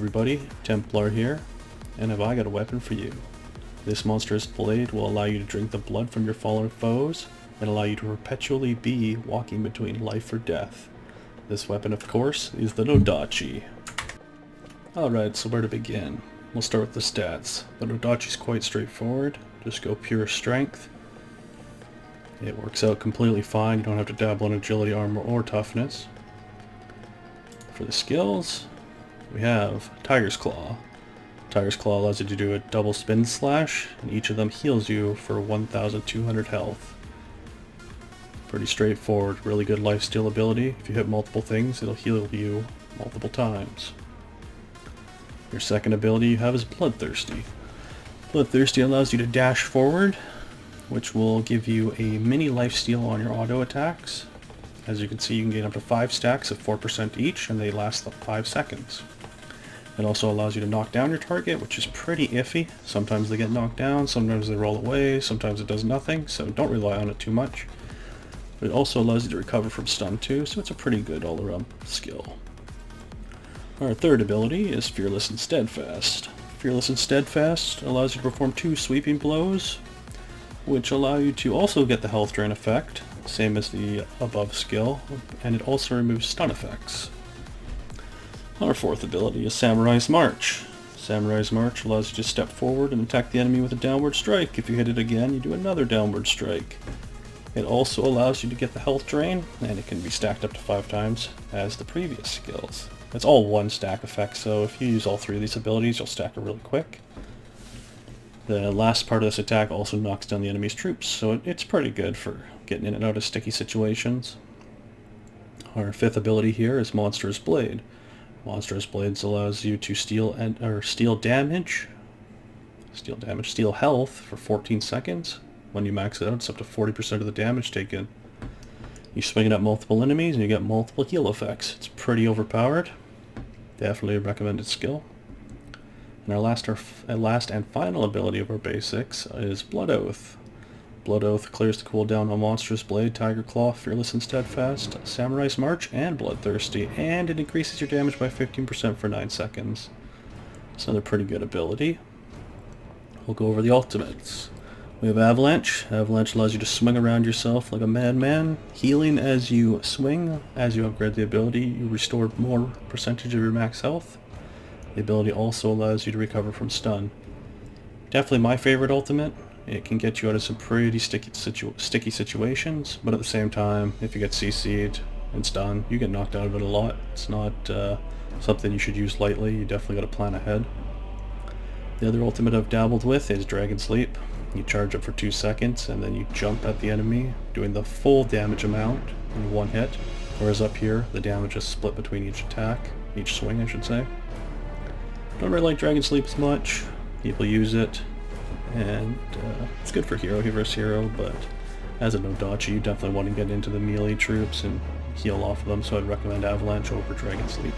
everybody, Templar here, and have I got a weapon for you. This monstrous blade will allow you to drink the blood from your fallen foes, and allow you to perpetually be walking between life or death. This weapon, of course, is the Nodachi. Alright, so where to begin? We'll start with the stats. The Nodachi is quite straightforward. Just go pure strength. It works out completely fine. You don't have to dabble in agility, armor, or toughness. For the skills, we have Tiger's Claw. Tiger's Claw allows you to do a double spin slash, and each of them heals you for 1,200 health. Pretty straightforward, really good lifesteal ability. If you hit multiple things, it'll heal you multiple times. Your second ability you have is Bloodthirsty. Bloodthirsty allows you to dash forward, which will give you a mini lifesteal on your auto attacks. As you can see, you can gain up to 5 stacks of 4% each, and they last 5 seconds. It also allows you to knock down your target, which is pretty iffy. Sometimes they get knocked down, sometimes they roll away, sometimes it does nothing, so don't rely on it too much. But it also allows you to recover from stun too, so it's a pretty good all-around skill. Our third ability is Fearless and Steadfast. Fearless and Steadfast allows you to perform 2 sweeping blows, which allow you to also get the health drain effect, same as the above skill, and it also removes stun effects. Our fourth ability is Samurai's March. Samurai's March allows you to step forward and attack the enemy with a downward strike. If you hit it again, you do another downward strike. It also allows you to get the health drain, and it can be stacked up to 5 times as the previous skills. It's all one stack effect, so if you use all 3 of these abilities, you'll stack it really quick. The last part of this attack also knocks down the enemy's troops, so it's pretty good for getting in and out of sticky situations. Our fifth ability here is Monstrous Blade. Monstrous Blades allows you to steal health for 14 seconds. When you max it out, it's up to 40% of the damage taken. You swing it at multiple enemies and you get multiple heal effects. It's pretty overpowered. Definitely a recommended skill. And our last and final ability of our basics is Blood Oath. Blood Oath clears the cooldown on Monstrous Blade, Tiger Claw, Fearless and Steadfast, Samurai's March, and Bloodthirsty, and it increases your damage by 15% for 9 seconds. It's another pretty good ability. We'll go over the ultimates. We have Avalanche. Avalanche allows you to swing around yourself like a madman, healing as you swing. As you upgrade the ability, you restore more percentage of your max health. The ability also allows you to recover from stun. Definitely my favorite ultimate. It can get you out of some pretty sticky situations, but at the same time, if you get CC'd and stunned, you get knocked out of it a lot. It's not something you should use lightly. You definitely got to plan ahead. The other ultimate I've dabbled with is Dragon Sleep. You charge up for 2 seconds, and then you jump at the enemy, doing the full damage amount in one hit. Whereas up here, the damage is split between each attack, each swing I should say. Don't really like Dragon Sleep as much. People use it, and it's good for hero versus hero, but as a Nodachi, you definitely want to get into the melee troops and heal off of them, so I'd recommend Avalanche over Dragon Sleep.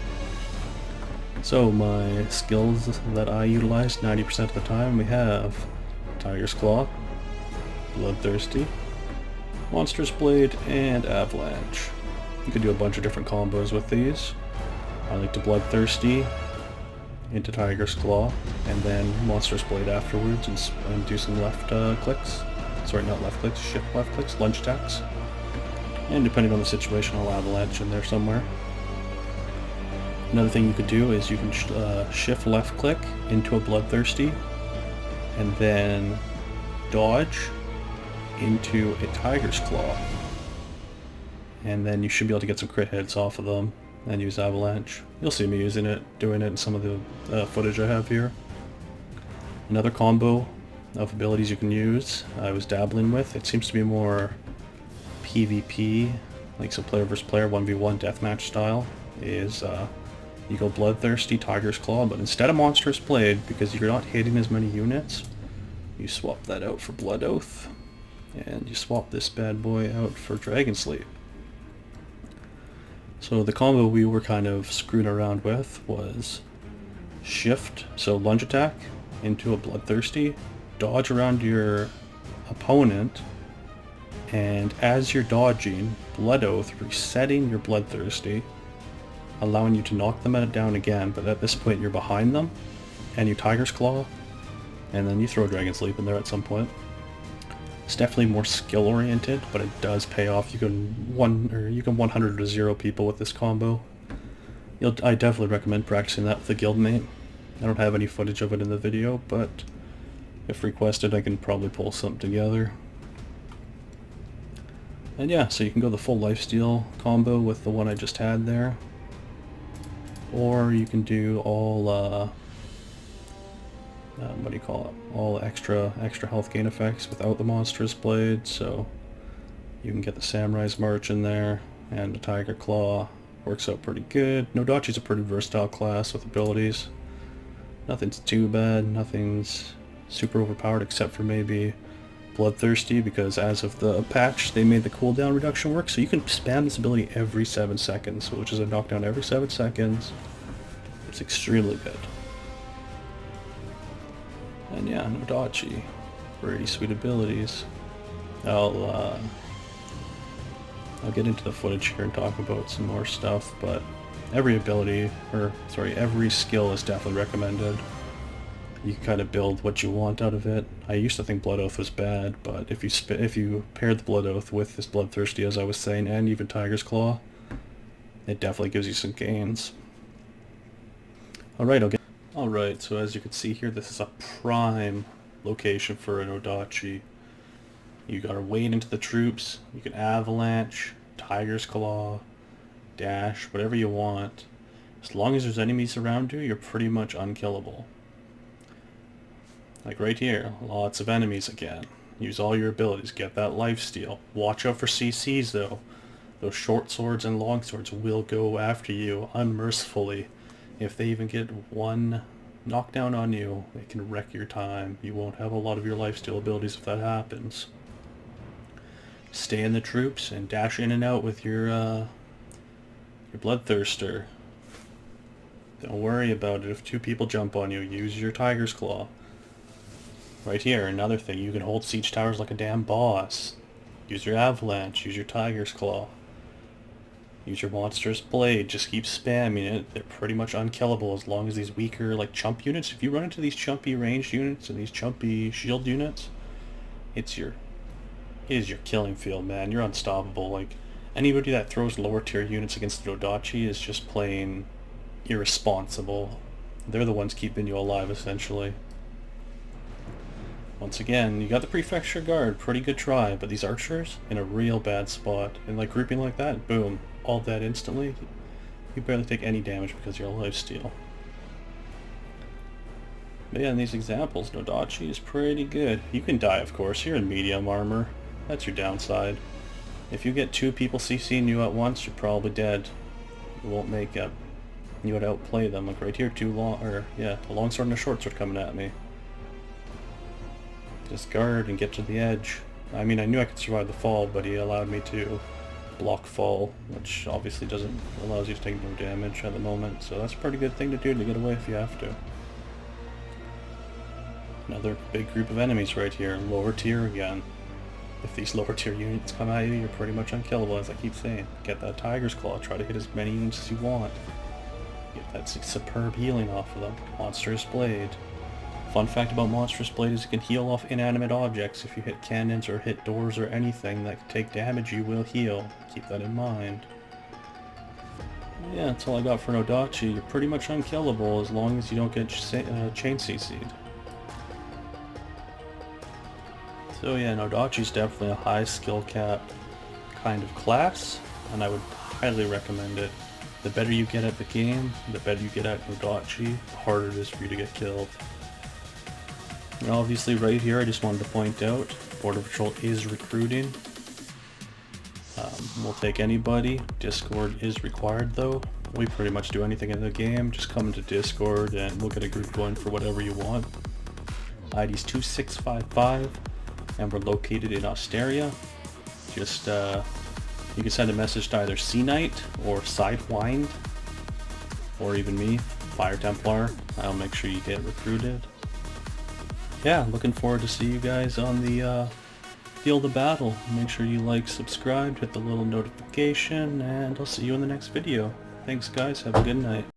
So my skills that I utilize 90% of the time, we have Tiger's Claw, Bloodthirsty, Monstrous Blade, and Avalanche. You can do a bunch of different combos with these. I like to Bloodthirsty into Tiger's Claw, and then Monstrous Blade afterwards, and do some left clicks. Sorry, not left clicks, shift left clicks, lunge attacks. And depending on the situation, I'll Avalanche in there somewhere. Another thing you could do is you can shift left click into a Bloodthirsty, and then dodge into a Tiger's Claw. And then you should be able to get some crit hits off of them and use Avalanche. You'll see me doing it in some of the footage I have here. Another combo of abilities you can use, I was dabbling with. It seems to be more PvP, like some player versus player 1v1 deathmatch style, is you go Bloodthirsty, Tiger's Claw, but instead of Monstrous Blade, because you're not hitting as many units, you swap that out for Blood Oath, and you swap this bad boy out for Dragon Sleep. So the combo we were kind of screwing around with was shift, so lunge attack, into a Bloodthirsty, dodge around your opponent, and as you're dodging, Blood Oath, resetting your Bloodthirsty, allowing you to knock them down again, but at this point you're behind them, and you Tiger's Claw, and then you throw Dragon's Leap in there at some point. It's definitely more skill oriented, but it does pay off. You can 100 to 0 people with this combo. I definitely recommend practicing that with a guildmate. I don't have any footage of it in the video, but if requested I can probably pull something together. And yeah, so you can go the full lifesteal combo with the one I just had there. Or you can do all, what do you call it? All extra health gain effects without the Monstrous Blade, so you can get the Samurai's March in there, and the Tiger Claw. Works out pretty good. Nodachi's a pretty versatile class with abilities. Nothing's too bad, nothing's super overpowered except for maybe Bloodthirsty, because as of the patch they made the cooldown reduction work, so you can spam this ability every 7 seconds, which is a knockdown every 7 seconds. It's extremely good. And yeah, Nodachi. Pretty sweet abilities. I'll get into the footage here and talk about some more stuff, but every every skill is definitely recommended. You can kind of build what you want out of it. I used to think Blood Oath was bad, but if you paired the Blood Oath with this Bloodthirsty, as I was saying, and even Tiger's Claw, it definitely gives you some gains. Alright, so as you can see here, this is a prime location for an Nodachi. You gotta wade into the troops, you can avalanche, Tiger's Claw, dash, whatever you want. As long as there's enemies around you, you're pretty much unkillable. Like right here, lots of enemies again. Use all your abilities, get that lifesteal. Watch out for CCs though. Those short swords and long swords will go after you unmercifully. If they even get one knockdown on you, it can wreck your time. You won't have a lot of your lifesteal abilities if that happens. Stay in the troops and dash in and out with your Bloodthirster. Don't worry about it if 2 people jump on you. Use your Tiger's Claw. Right here, another thing. You can hold siege towers like a damn boss. Use your Avalanche. Use your Tiger's Claw. Use your Monstrous Blade. Just keep spamming it. They're pretty much unkillable as long as these weaker, like, chump units. If you run into these chumpy ranged units and these chumpy shield units, it is your killing field, man. You're unstoppable. Like, anybody that throws lower tier units against the Nodachi is just plain irresponsible. They're the ones keeping you alive, essentially. Once again, you got the Prefecture Guard, pretty good try, but these archers in a real bad spot. And like grouping like that, boom, all dead instantly. You barely take any damage because you're a lifesteal. But yeah, in these examples, Nodachi is pretty good. You can die, of course. You're in medium armor. That's your downside. If you get 2 people CCing you at once, you're probably dead. You won't make it. You would outplay them. Like right here, a longsword and a short sword coming at me. Just guard and get to the edge. I mean, I knew I could survive the fall, but he allowed me to block fall, which obviously allows you to take no damage at the moment. So that's a pretty good thing to do to get away if you have to. Another big group of enemies right here, lower tier again. If these lower tier units come at you, you're pretty much unkillable, as I keep saying. Get that Tiger's Claw, try to hit as many units as you want. Get that superb healing off of them. Monstrous Blade. Fun fact about Monstrous Blade is it can heal off inanimate objects. If you hit cannons or hit doors or anything that can take damage, you will heal. Keep that in mind. Yeah, that's all I got for Nodachi. You're pretty much unkillable as long as you don't get chain CC'd. So yeah, Nodachi's definitely a high skill cap kind of class, and I would highly recommend it. The better you get at the game, the better you get at Nodachi, the harder it is for you to get killed. And obviously right here I just wanted to point out, Border Patrol is recruiting. We'll take anybody. Discord is required though. We pretty much do anything in the game. Just come into Discord and we'll get a group going for whatever you want. ID's 2655 and we're located in Osteria. Just you can send a message to either Sea Knight or Sidewind or even me, Fire Templar. I'll make sure you get recruited. Yeah, looking forward to see you guys on the field of battle. Make sure you like, subscribe, hit the little notification, and I'll see you in the next video. Thanks guys, have a good night.